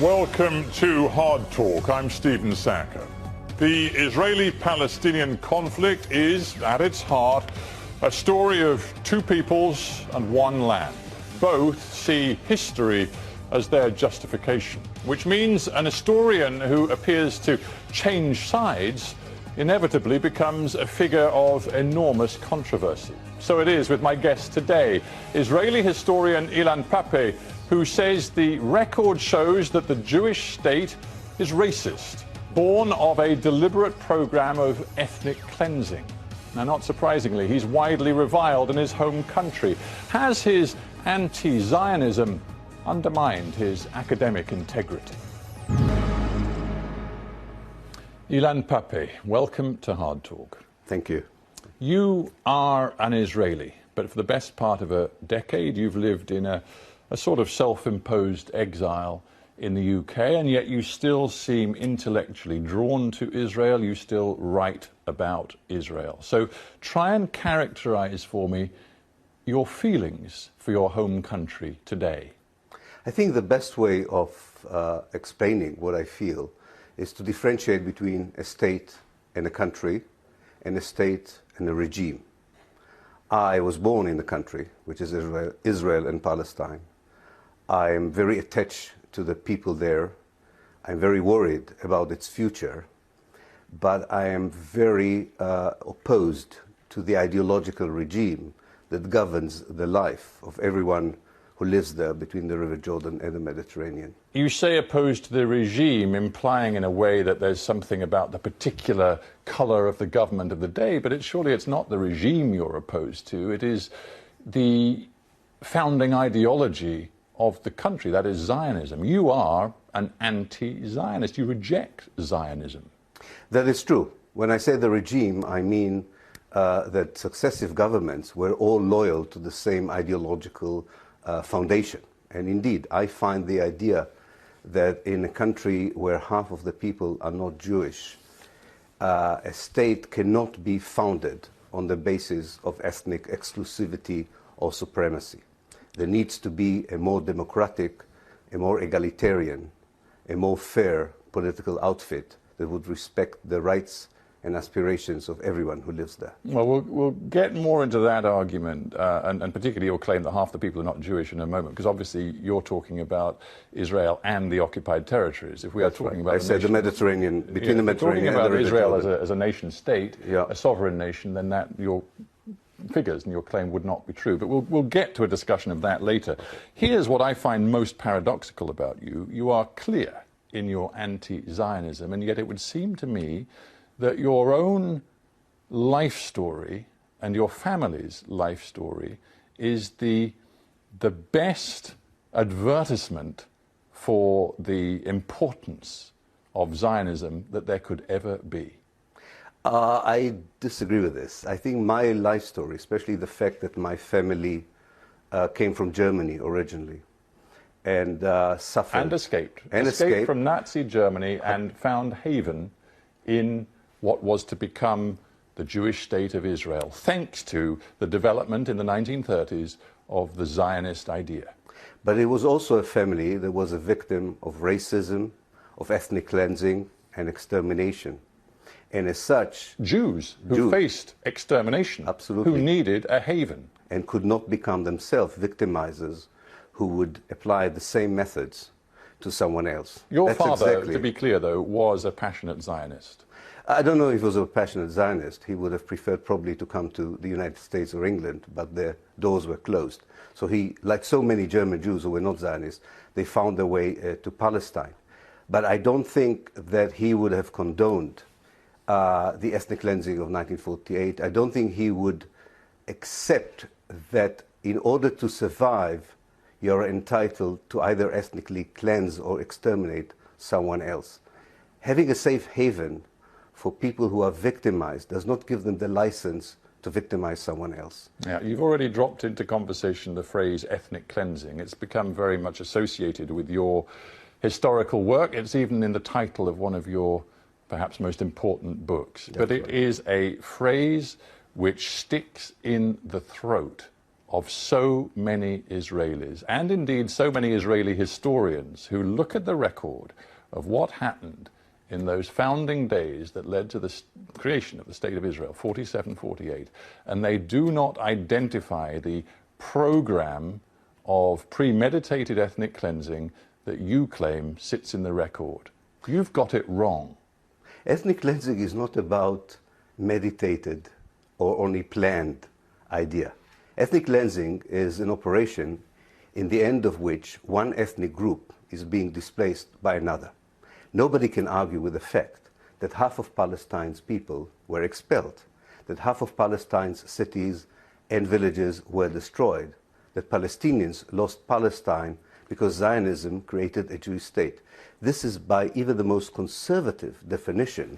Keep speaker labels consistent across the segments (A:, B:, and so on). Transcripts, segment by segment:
A: Welcome to Hard Talk. I'm Stephen Sacco. The Israeli-Palestinian conflict is, at its heart, a story of two peoples and one land. Both see history as their justification, which means an historian who appears to change sides inevitably becomes a figure of enormous controversy. So it is with my guest today, Israeli historian Ilan Pappé, who says the record shows that the Jewish state is racist, born of a deliberate program of ethnic cleansing. Now, not surprisingly, he's widely reviled in his home country. Has his anti-Zionism undermined his academic integrity? Ilan Pappé, welcome to Hard Talk.
B: Thank you.
A: You are an Israeli, but for the best part of a decade you've lived in a sort of self-imposed exile in the UK, and yet you still seem intellectually drawn to Israel. You still write about Israel. So try and characterize for me your feelings for your home country today.
B: I think the best way of explaining what I feel is to differentiate between a state and a country, and a state and a regime. I was born in the country, which is Israel and Palestine. I am very attached to the people there. I'm very worried about its future, but I am very opposed to the ideological regime that governs the life of everyone who lives there between the River Jordan and the Mediterranean.
A: You say opposed to the regime, implying in a way that there's something about the particular colour of the government of the day, but surely it's not the regime you're opposed to, it is the founding ideology of the country, that is Zionism. You are an anti-Zionist. You reject Zionism.
B: That is true. When I say the regime, I mean that successive governments were all loyal to the same ideological foundation. And indeed, I find the idea that in a country where half of the people are not Jewish, a state cannot be founded on the basis of ethnic exclusivity or supremacy. There needs to be a more democratic, a more egalitarian, a more fair political outfit that would respect the rights and aspirations of everyone who lives there.
A: Well, we'll get more into that argument, and particularly your claim that half the people are not Jewish in a moment, because obviously you're talking about Israel and the occupied territories. If we are talking about
B: the Mediterranean, between the Mediterranean
A: and the
B: River
A: Israel
B: Jordan
A: as a nation state, a sovereign nation, then that your figures and your claim would not be true. But we'll get to a discussion of that later. Here's what I find most paradoxical about you. You are clear in your anti-Zionism, and yet it would seem to me that your own life story and your family's life story is the best advertisement for the importance of Zionism that there could ever be.
B: I disagree with this. I think my life story, especially the fact that my family came from Germany originally and suffered.
A: And escaped. Escaped from Nazi Germany and found haven in what was to become the Jewish state of Israel, thanks to the development in the 1930s of the Zionist idea.
B: But it was also a family that was a victim of racism, of ethnic cleansing and extermination. And as such,
A: Jews who faced extermination,
B: absolutely,
A: who needed a haven.
B: And could not become themselves victimizers who would apply the same methods to someone else.
A: Your father, to be clear though, was a passionate Zionist.
B: I don't know if he was a passionate Zionist. He would have preferred probably to come to the United States or England, but their doors were closed. So he, like so many German Jews who were not Zionists, they found their way to Palestine. But I don't think that he would have condoned the ethnic cleansing of 1948. I don't think he would accept that in order to survive, you're entitled to either ethnically cleanse or exterminate someone else. Having a safe haven for people who are victimized does not give them the license to victimize someone else.
A: Yeah, you've already dropped into conversation the phrase ethnic cleansing. It's become very much associated with your historical work. It's even in the title of one of your perhaps most important books. But it is a phrase which sticks in the throat of so many Israelis, and indeed so many Israeli historians, who look at the record of what happened in those founding days that led to the creation of the State of Israel, 47-48, and they do not identify the program of premeditated ethnic cleansing that you claim sits in the record. You've got it wrong.
B: Ethnic cleansing is not about meditated or only planned idea. Ethnic cleansing is an operation in the end of which one ethnic group is being displaced by another. Nobody can argue with the fact that half of Palestine's people were expelled, that half of Palestine's cities and villages were destroyed, that Palestinians lost Palestine because Zionism created a Jewish state. This is, by even the most conservative definition,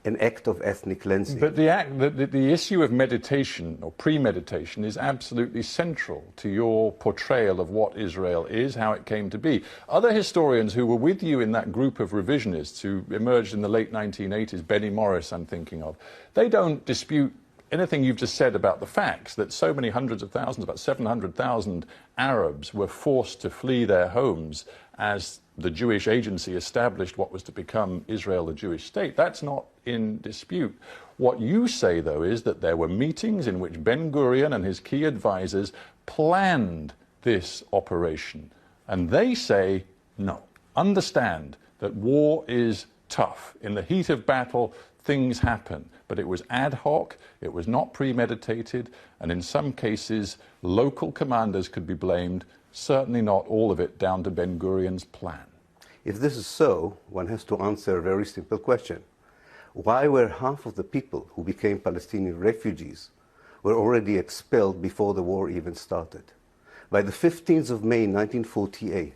B: an act of ethnic cleansing.
A: But the issue of meditation or premeditation is absolutely central to your portrayal of what Israel is, how it came to be. Other historians who were with you in that group of revisionists who emerged in the late 1980s, Benny Morris I'm thinking of, they don't dispute anything you've just said about the facts, that so many hundreds of thousands, about 700,000 Arabs were forced to flee their homes as the Jewish agency established what was to become Israel, the Jewish state. That's not in dispute. What you say, though, is that there were meetings in which Ben-Gurion and his key advisors planned this operation. And they say, no, understand that war is tough. In the heat of battle, things happen. But it was ad hoc, it was not premeditated, and in some cases, local commanders could be blamed, certainly not all of it down to Ben-Gurion's plan.
B: If this is so, one has to answer a very simple question. Why were half of the people who became Palestinian refugees were already expelled before the war even started? By the 15th of May 1948,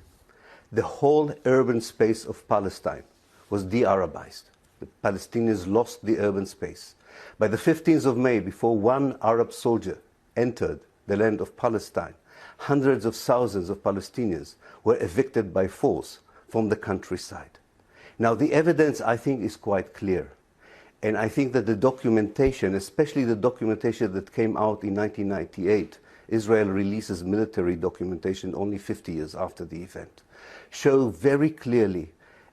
B: the whole urban space of Palestine was de-Arabized. The Palestinians lost the urban space. By the 15th of May, before one Arab soldier entered the land of Palestine, hundreds of thousands of Palestinians were evicted by force from the countryside. Now, the evidence, I think, is quite clear. And I think that the documentation, especially the documentation that came out in 1998, Israel releases military documentation only 50 years after the event, show very clearly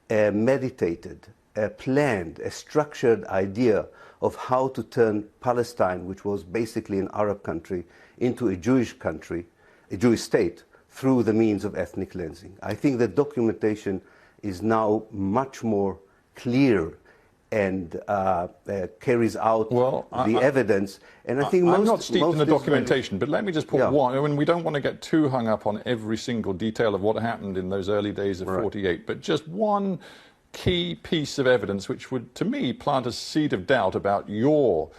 B: a meditated, a planned, a structured idea of how to turn Palestine, which was basically an Arab country, into a Jewish country, a Jewish state, through the means of ethnic cleansing. I think that documentation is now much more clear and carries out the evidence. And I think
A: I'm not steeped in the documentation, but let me just put one. I mean, we don't want to get too hung up on every single detail of what happened in those early days of 48, but just one key piece of evidence which would, to me, plant a seed of doubt about your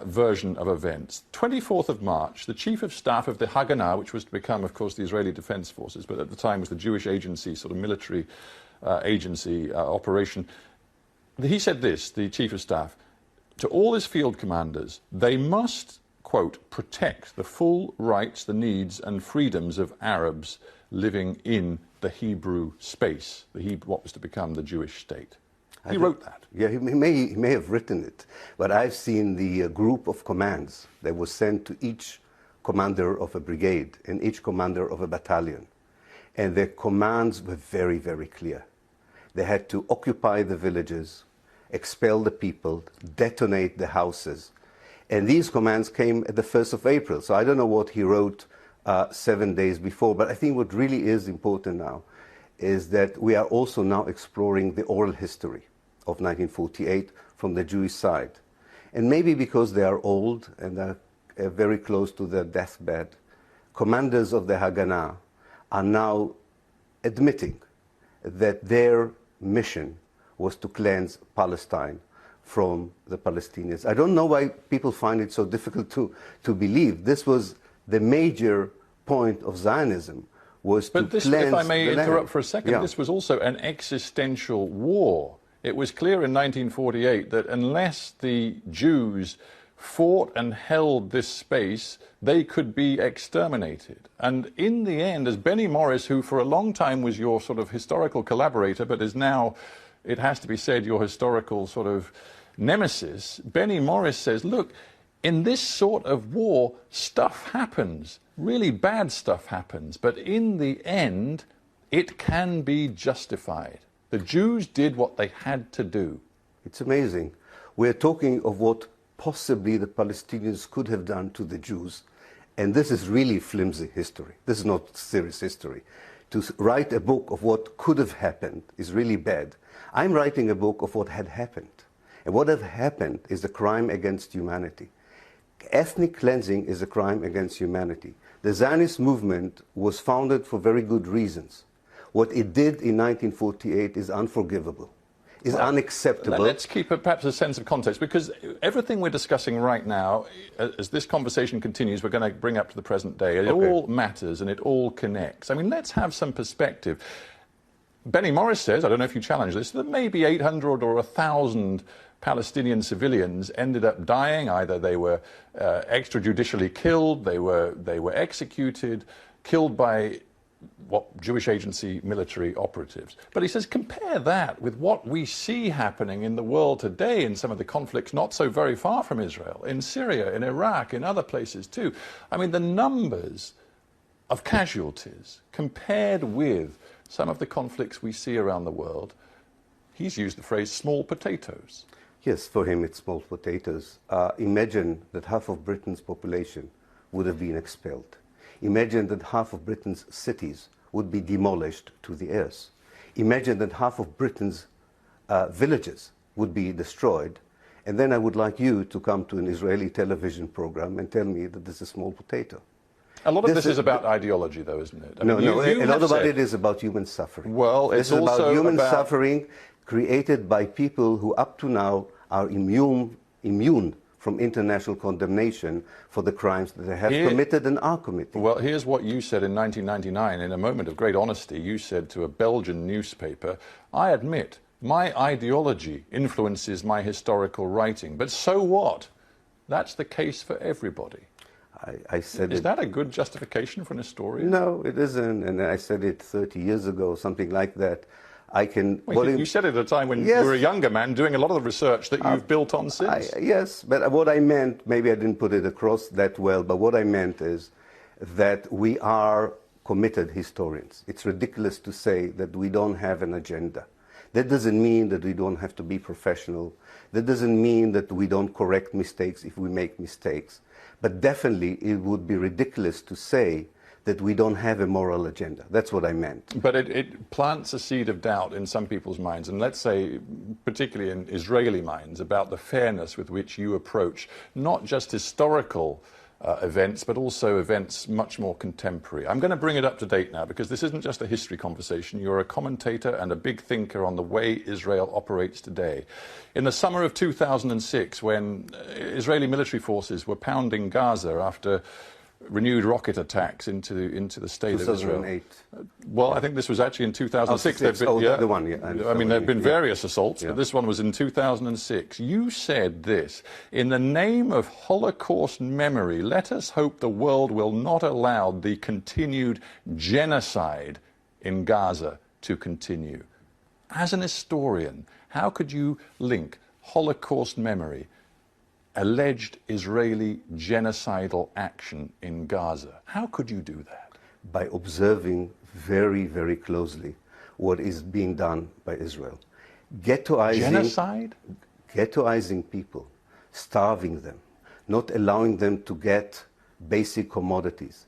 A: version of events. 24th of March, the chief of staff of the Haganah, which was to become, of course, the Israeli Defense Forces, but at the time was the Jewish agency, sort of military agency operation, he said this, the chief of staff, to all his field commanders, they must, quote, protect the full rights, the needs and freedoms of Arabs living in the Hebrew space, what was to become the Jewish state. He wrote that.
B: Yeah, he may have written it, but I've seen the group of commands that was sent to each commander of a brigade and each commander of a battalion. And their commands were very, very clear. They had to occupy the villages, expel the people, detonate the houses. And these commands came at the 1st of April. So I don't know what he wrote 7 days before, but I think what really is important now is that we are also now exploring the oral history of 1948 from the Jewish side. And maybe because they are old and are very close to their deathbed, commanders of the Haganah are now admitting that their mission was to cleanse Palestine from the Palestinians. I don't know why people find it so difficult to believe. This was the major point of Zionism, was to cleanse the land.
A: If I may interrupt for a second, this was also an existential war. It was clear in 1948 that unless the Jews fought and held this space, they could be exterminated. And in the end, as Benny Morris, who for a long time was your sort of historical collaborator, but is now, it has to be said, your historical sort of nemesis, Benny Morris says, look, in this sort of war, stuff happens. Really bad stuff happens. But in the end, it can be justified. The Jews did what they had to do.
B: It's amazing. We're talking of what possibly the Palestinians could have done to the Jews. And this is really flimsy history. This is not serious history. To write a book of what could have happened is really bad. I'm writing a book of what had happened. And what had happened is a crime against humanity. Ethnic cleansing is a crime against humanity. The Zionist movement was founded for very good reasons. What it did in 1948 is unforgivable, is unacceptable.
A: Let's keep perhaps a sense of context, because everything we're discussing right now, as this conversation continues, we're going to bring up to the present day. It all matters and it all connects. I mean, let's have some perspective. Benny Morris says, I don't know if you challenge this, that maybe 800 or 1,000 Palestinian civilians ended up dying. Either they were extrajudicially killed, they were executed, killed by what Jewish agency military operatives. But he says, compare that with what we see happening in the world today in some of the conflicts not so very far from Israel, in Syria, in Iraq, in other places too. I mean, the numbers of casualties compared with some of the conflicts we see around the world, he's used the phrase small potatoes.
B: Yes, for him it's small potatoes. Imagine that half of Britain's population would have been expelled. Imagine that half of Britain's cities would be demolished to the earth. Imagine that half of Britain's villages would be destroyed. And then I would like you to come to an Israeli television program and tell me that this is small potato.
A: A lot of this is about ideology, though, isn't it?
B: I mean, a lot about it is about human suffering.
A: Well,
B: it's also about human suffering created by people who up to now are immune from international condemnation for the crimes that they have committed and are committing.
A: Well, here's what you said in 1999. In a moment of great honesty, you said to a Belgian newspaper, I admit, my ideology influences my historical writing, but so what? That's the case for everybody.
B: I said
A: Is that a good justification for an historian?
B: No, it isn't, and I said it 30 years ago, something like that.
A: You said it at a time when you were a younger man doing a lot of the research that you've built on since.
B: Yes, but what I meant, maybe I didn't put it across that well, but what I meant is that we are committed historians. It's ridiculous to say that we don't have an agenda. That doesn't mean that we don't have to be professional. That doesn't mean that we don't correct mistakes if we make mistakes. But definitely it would be ridiculous to say that we don't have a moral agenda. That's what I meant.
A: But it plants a seed of doubt in some people's minds, and let's say particularly in Israeli minds, about the fairness with which you approach not just historical events, but also events much more contemporary. I'm going to bring it up to date now, because this isn't just a history conversation. You're a commentator and a big thinker on the way Israel operates today. In the summer of 2006, when Israeli military forces were pounding Gaza after renewed rocket attacks into the state of Israel.
B: 2008.
A: Well, I think this was actually in 2006.
B: The one, yeah.
A: I mean, there have been various assaults, but this one was in 2006. You said this, in the name of Holocaust memory, let us hope the world will not allow the continued genocide in Gaza to continue. As an historian, how could you link Holocaust memory, alleged Israeli genocidal action in Gaza? How could you do that?
B: By observing very, very closely what is being done by Israel.
A: Genocide?
B: Ghettoizing people, starving them, not allowing them to get basic commodities,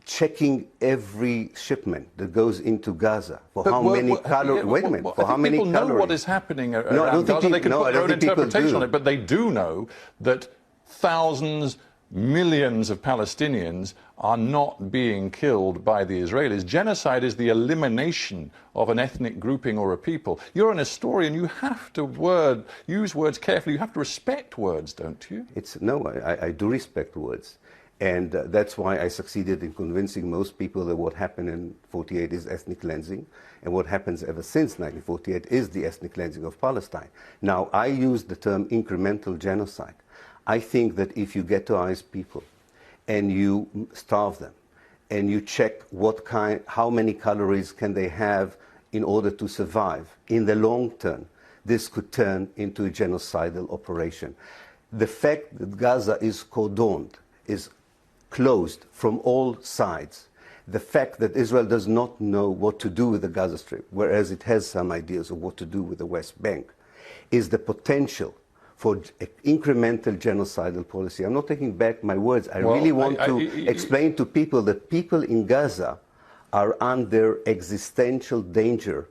B: checking every shipment that goes into Gaza for how many calories. Wait a minute, for how many calories?
A: People know what is happening around Gaza. They can put their own interpretation on it, but they do know that thousands, millions of Palestinians are not being killed by the Israelis. Genocide is the elimination of an ethnic grouping or a people. You're an historian. You have to use words carefully. You have to respect words, don't you?
B: I do respect words. And that's why I succeeded in convincing most people that what happened in 48 is ethnic cleansing, and what happens ever since 1948 is the ethnic cleansing of Palestine. Now, I use the term incremental genocide. I think that if you ghettoize people and you starve them and you check how many calories can they have in order to survive, in the long term, this could turn into a genocidal operation. The fact that Gaza is cordoned, is closed from all sides, the fact that Israel does not know what to do with the Gaza Strip, whereas it has some ideas of what to do with the West Bank, is the potential for incremental genocidal policy. I'm not taking back my words. I really want to explain to people that people in Gaza are under existential danger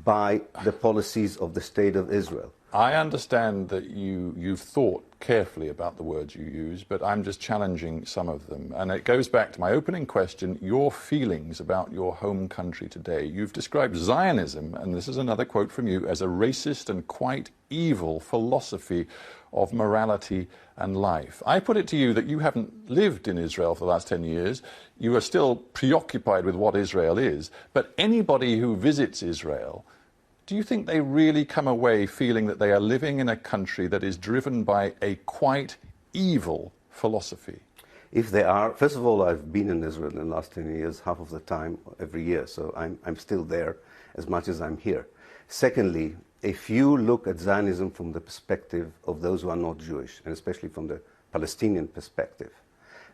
B: by the policies of the State of Israel.
A: I understand that you've thought carefully about the words you use, but I'm just challenging some of them. And it goes back to my opening question, your feelings about your home country today. You've described Zionism, and this is another quote from you, as a racist and quite evil philosophy of morality and life. I put it to you that you haven't lived in Israel for the last 10 years. You are still preoccupied with what Israel is. But anybody who visits Israel, do you think they really come away feeling that they are living in a country that is driven by a quite evil philosophy?
B: If they are, first of all, I've been in Israel in the last 10 years, half of the time, every year, so I'm still there as much as I'm here. Secondly, if you look at Zionism from the perspective of those who are not Jewish, and especially from the Palestinian perspective,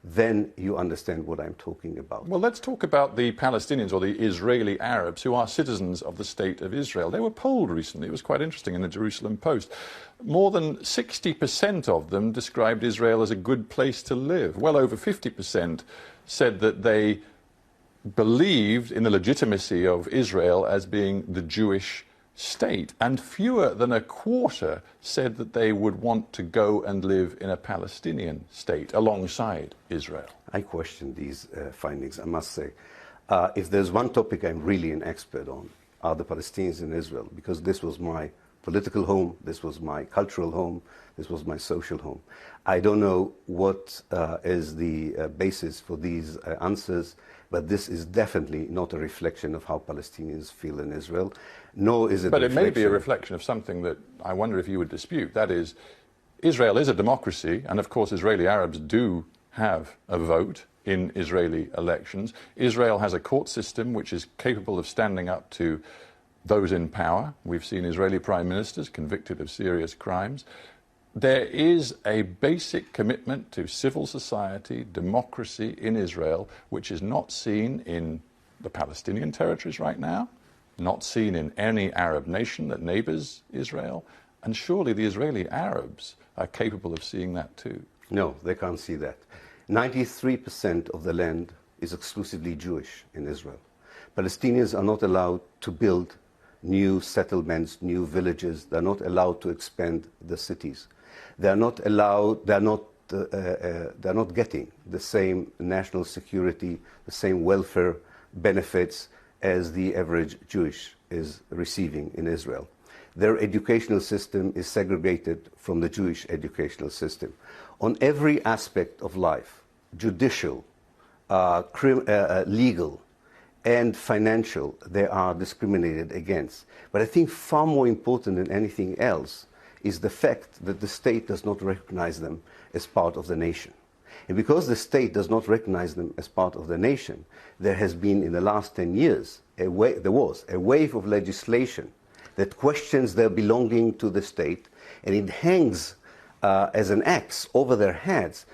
B: then you understand what I'm talking about.
A: Well, let's talk about the Palestinians or the Israeli Arabs who are citizens of the State of Israel. They were polled recently. It was quite interesting in the Jerusalem Post. More than 60% of them described Israel as a good place to live. Well over 50% said that they believed in the legitimacy of Israel as being the Jewish state, and fewer than a quarter said that they would want to go and live in a Palestinian state alongside Israel.
B: I question these findings, I must say. If there's one topic I'm really an expert on, are the Palestinians in Israel, because this was my political home, this was my cultural home, this was my social home. I don't know what is the basis for these answers, but this is definitely not a reflection of how Palestinians feel in Israel, nor is it
A: But it may be a reflection of something that I wonder if you would dispute. That is, Israel is a democracy, and of course Israeli Arabs do have a vote in Israeli elections. Israel has a court system which is capable of standing up to those in power. We've seen Israeli prime ministers convicted of serious crimes. There is a basic commitment to civil society, democracy in Israel, which is not seen in the Palestinian territories right now, not seen in any Arab nation that neighbors Israel, and surely the Israeli Arabs are capable of seeing that too.
B: No, they can't see that. 93% of the land is exclusively Jewish in Israel. Palestinians are not allowed to build new settlements, new villages. They're not allowed to expand the cities. They're not allowed, they're not getting the same national security, the same welfare benefits as the average Jewish is receiving in Israel. Their educational system is segregated from the Jewish educational system. On every aspect of life, judicial, legal, and financial, they are discriminated against. But I think far more important than anything else is the fact that the state does not recognize them as part of the nation. And because the state does not recognize them as part of the nation, there has been in the last 10 years, there was a wave of legislation that questions their belonging to the state, and it hangs as an axe over their heads.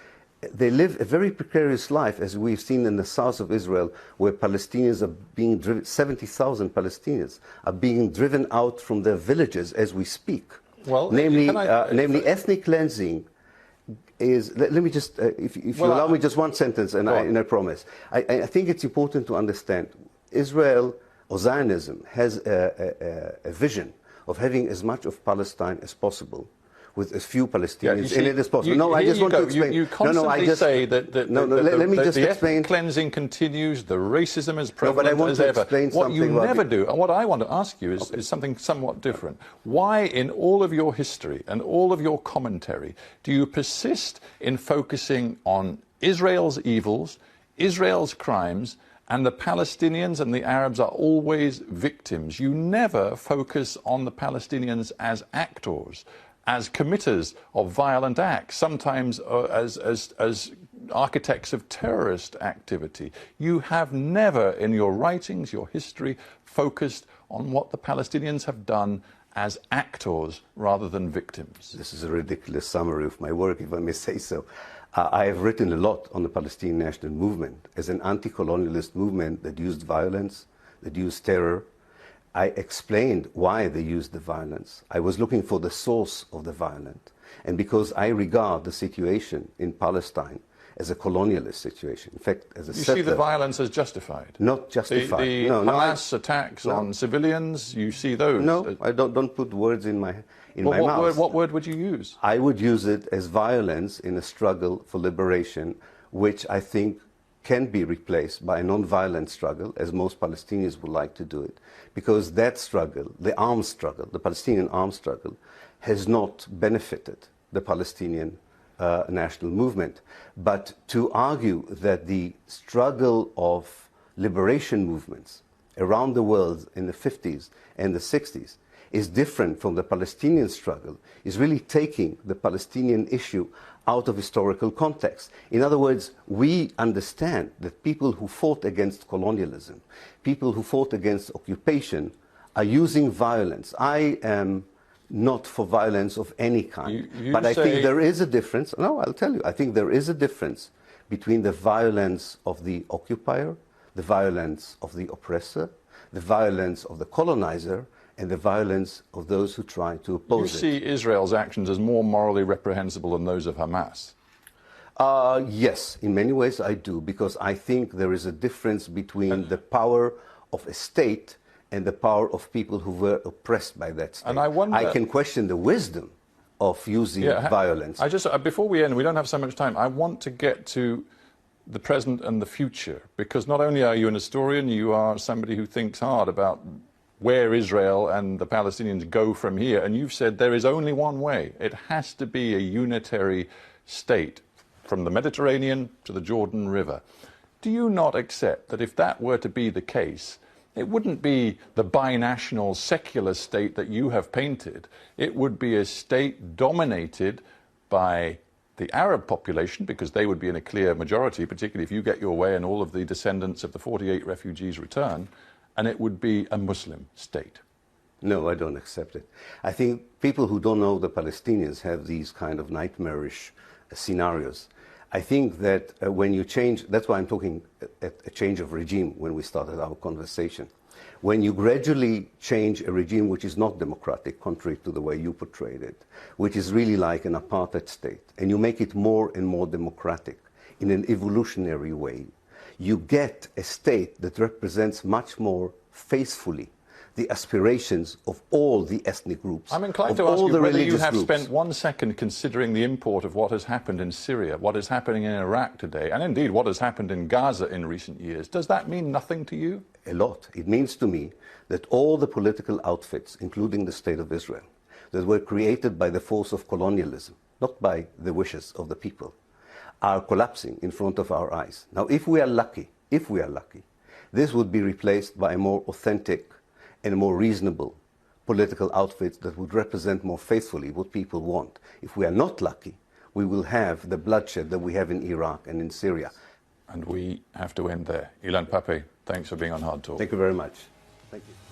B: They live a very precarious life, as we've seen in the south of Israel, where Palestinians are being driven, 70,000 Palestinians are being driven out from their villages as we speak.
A: Well,
B: namely ethnic cleansing is, let me just, if you allow me just one sentence, and I promise. I think it's important to understand, Israel, or Zionism, has a vision of having as much of Palestine as possible, with as few Palestinians in it as possible. I just want to explain.
A: You constantly say that the ethnic cleansing continues, the racism is prevalent as ever. What you never do, and what I want to ask you is something somewhat different. Why, in all of your history and all of your commentary, do you persist in focusing on Israel's evils, Israel's crimes, and the Palestinians and the Arabs are always victims? You never focus on the Palestinians as actors, as committers of violent acts, sometimes as architects of terrorist activity. You have never, in your writings, your history, focused on what the Palestinians have done as actors rather than victims?
B: This is a ridiculous summary of my work, if I may say so. I have written a lot on the Palestinian national movement as an anti-colonialist movement that used violence, that used terror. I explained why they used the violence. I was looking for the source of the violence. And because I regard the situation in Palestine as a colonialist situation, in fact, as a settler.
A: You see the violence as justified?
B: Not justified.
A: The Hamas attacks on civilians, you see those?
B: No, I don't put words in my mouth.
A: What word would you use?
B: I would use it as violence in a struggle for liberation, which I think can be replaced by a non-violent struggle, as most Palestinians would like to do it. Because that struggle, the armed struggle, the Palestinian armed struggle, has not benefited the Palestinian national movement. But to argue that the struggle of liberation movements around the world in the 50s and the 60s is different from the Palestinian struggle is really taking the Palestinian issue out of historical context. In other words, we understand that people who fought against colonialism, people who fought against occupation, are using violence. I am not for violence of any kind. But I think there is a difference. No, I'll tell you. I think there is a difference between the violence of the occupier, the violence of the oppressor, the violence of the colonizer, and the violence of those who try to oppose it.
A: You see Israel's actions as more morally reprehensible than those of Hamas?
B: Yes, in many ways I do, because I think there is a difference between the power of a state and the power of people who were oppressed by that state.
A: And I
B: can question the wisdom of using violence.
A: Before we end, we don't have so much time, I want to get to the present and the future, because not only are you an historian, you are somebody who thinks hard about where Israel and the Palestinians go from here, and you've said there is only one way. It has to be a unitary state from the Mediterranean to the Jordan River. Do you not accept that if that were to be the case, it wouldn't be the binational secular state that you have painted? It would be a state dominated by the Arab population, because they would be in a clear majority, particularly if you get your way and all of the descendants of the 48 refugees return, and it would be a Muslim state.
B: No, I don't accept it. I think people who don't know the Palestinians have these kind of nightmarish scenarios. I think that when you change, that's why I'm talking a change of regime when we started our conversation. When you gradually change a regime which is not democratic, contrary to the way you portrayed it, which is really like an apartheid state, and you make it more and more democratic in an evolutionary way, you get a state that represents much more faithfully the aspirations of all the ethnic groups.
A: I'm inclined to ask you whether you have spent 1 second considering the import of what has happened in Syria, what is happening in Iraq today, and indeed what has happened in Gaza in recent years. Does that mean nothing to you?
B: A lot. It means to me that all the political outfits, including the State of Israel, that were created by the force of colonialism, not by the wishes of the people, are collapsing in front of our eyes. Now, if we are lucky, this would be replaced by a more authentic and a more reasonable political outfit that would represent more faithfully what people want. If we are not lucky, we will have the bloodshed that we have in Iraq and in Syria.
A: And we have to end there. Ilan Pape, thanks for being on Hard Talk.
B: Thank you very much. Thank you.